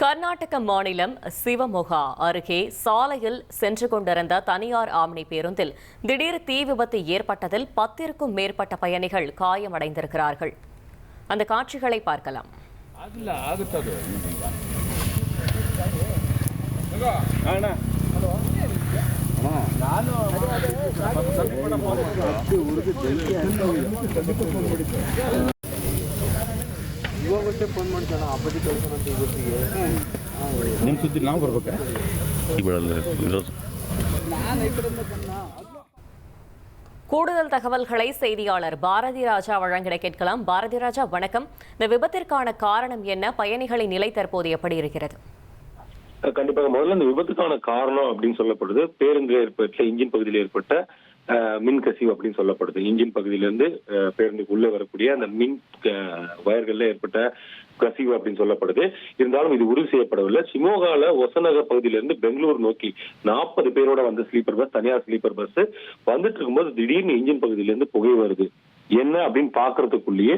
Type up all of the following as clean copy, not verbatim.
கர்நாடக மாநிலம் சிவமொகா அருகே சாலையில் சென்று கொண்டிருந்த தனியார் ஆம்னி பேருந்தில் திடீர் தீ விபத்து ஏற்பட்டதில் 10க்கும் மேற்பட்ட பயணிகள் காயமடைந்திருக்கிறார்கள். அந்த காட்சிகளை பார்க்கலாம். ಇವಾಗಷ್ಟೇ ಫೋನ್ ಮಾಡ್ತಾನೆ ಅಬ್ಬದಿ ಕಳ್ಸೋಣಂತ ಇವತ್ತಿಗೆ ನಿಮ್ಮ ಸುದ್ದಿ ನಾವು ಬರ್ಬೇಕಾ கூடுதல் தகவல்களை செய்தியாளர் பாரதி ராஜா வழங்கிட கேட்கலாம். பாரதி ராஜா, வணக்கம். இந்த விபத்திற்கான காரணம் என்ன? பயணிகளின் நிலை தற்போது எப்படி இருக்கிறது? கண்டிப்பாக முதல்ல இந்த விபத்துக்கான காரணம் அப்படின்னு சொல்லப்படுது பேருந்தில் ஏற்பட்ட இன்ஜின் பகுதியில் ஏற்பட்ட மின் கசிவு அப்படின்னு சொல்லப்படுது. இன்ஜின் பகுதியிலிருந்து பேருந்துக்கு உள்ளே வரக்கூடிய அந்த மின் வயர்கள்ல ஏற்பட்ட கசிவு அப்படின்னு சொல்லப்படுது. இருந்தாலும் இது உறுதி செய்யப்படவில்லை. சிமோகால ஒசநகர் பகுதியிலிருந்து பெங்களூர் நோக்கி 40 பேரோட வந்த ஸ்லீப்பர் பஸ், தனியார் ஸ்லீப்பர் பஸ் வந்துட்டு இருக்கும்போது திடீர்னு இன்ஜின் பகுதியிலிருந்து புகை வருது. என்ன அப்படின்னு பாக்குறதுக்குள்ளேயே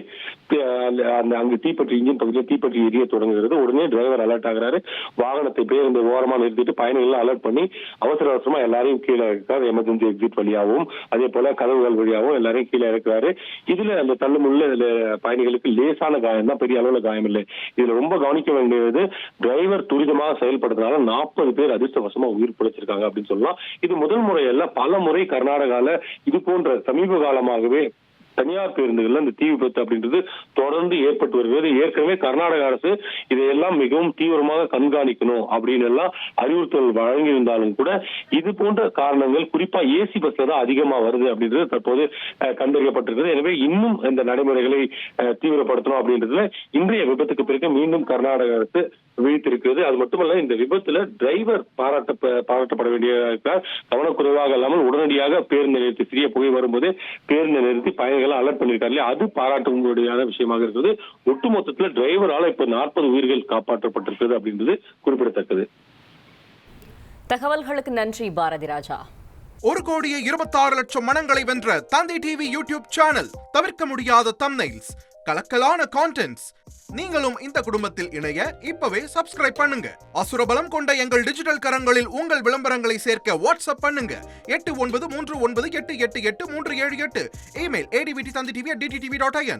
அங்க தீப்பற்றி இன்ஜின் பகுதியில் தீப்பற்றி எரிய தொடங்குகிறது. உடனே டிரைவர் அலர்ட் ஆகிறாரு. வாகனத்தை பேருந்து ஓரமா நிறுத்திட்டு பயணிகள் அலர்ட் பண்ணி அவசர அவசரமா எல்லாரையும் கீழே இறக்கிறார். எமர்ஜென்சி எக்ஸிட் வழியாகவும் அதே போல கதவுகள் வழியாகவும் எல்லாரையும் கீழே இறக்குறாரு. இதுல அந்த தள்ளுமுள்ள பயணிகளுக்கு லேசான காயம் தான், பெரிய அளவுல காயம் இல்லை. இதுல ரொம்ப கவனிக்க வேண்டியது டிரைவர் துரிதமாக செயல்படுறதுனால 40 பேர் அதிர்ஷ்டவசமா உயிர் பிழைச்சிருக்காங்க அப்படின்னு சொல்லலாம். இது முதல் முறையல்ல, பல முறை கர்நாடகால இது போன்ற சமீப காலமாகவே தனியார் பேருந்துகள்ல இந்த தீ விபத்து அப்படின்றது தொடர்ந்து ஏற்பட்டு வருகிறது. ஏற்கனவே கர்நாடக அரசு இதையெல்லாம் மிகவும் தீவிரமாக கண்காணிக்கணும் அப்படின்னு எல்லாம் அறிவுறுத்தல் வழங்கியிருந்தாலும் கூட இது போன்ற காரணங்கள் குறிப்பா ஏசி பஸ்ல தான் அதிகமா வருது அப்படின்றது தற்போது கண்டறியப்பட்டிருக்கிறது. எனவே இன்னும் இந்த நடைமுறைகளை தீவிரப்படுத்தணும் அப்படின்றதுல இன்றைய விபத்துக்கு பிறகு மீண்டும் கர்நாடக அரசு விழித்திருக்கிறது. அது மட்டுமல்ல, இந்த விபத்துல டிரைவர் பாராட்டப்பட வேண்டிய கவனக்குறைவாக இல்லாமல் உடனடியாக பேருந்து நிறுத்தி சிறிய புகை வரும்போது பேருந்து நிறுத்தி பயணிகள் அலர்ட் பண்ணிருக்காரு. அது பாராட்டும்படியான விஷயமாக இருக்கிறது. ஒட்டுமொத்தத்துல டிரைவரால இப்ப 40 உயிர்கள் காப்பாற்றப்பட்டிருக்கிறது அப்படின்றது குறிப்பிடத்தக்கது. தகவல்களுக்கு நன்றி பாரதி ராஜா. 1,26,00,000 மனங்களை வென்ற தந்தி டிவி யூடியூப் சேனல். தவிர்க்க முடியாத தம்ப்நெயில்ஸ், கலக்கலான கான்டென்ட்ஸ். நீங்களும் இந்த குடும்பத்தில் இணைய இப்பவே சப்ஸ்கிரைப் பண்ணுங்க. அசுரபலம் கொண்ட எங்கள் டிஜிட்டல் கரங்களில் உங்கள் விளம்பரங்களை சேர்க்க வாட்ஸ்அப் பண்ணுங்க. 8939888378. Email advttv@dttv.in.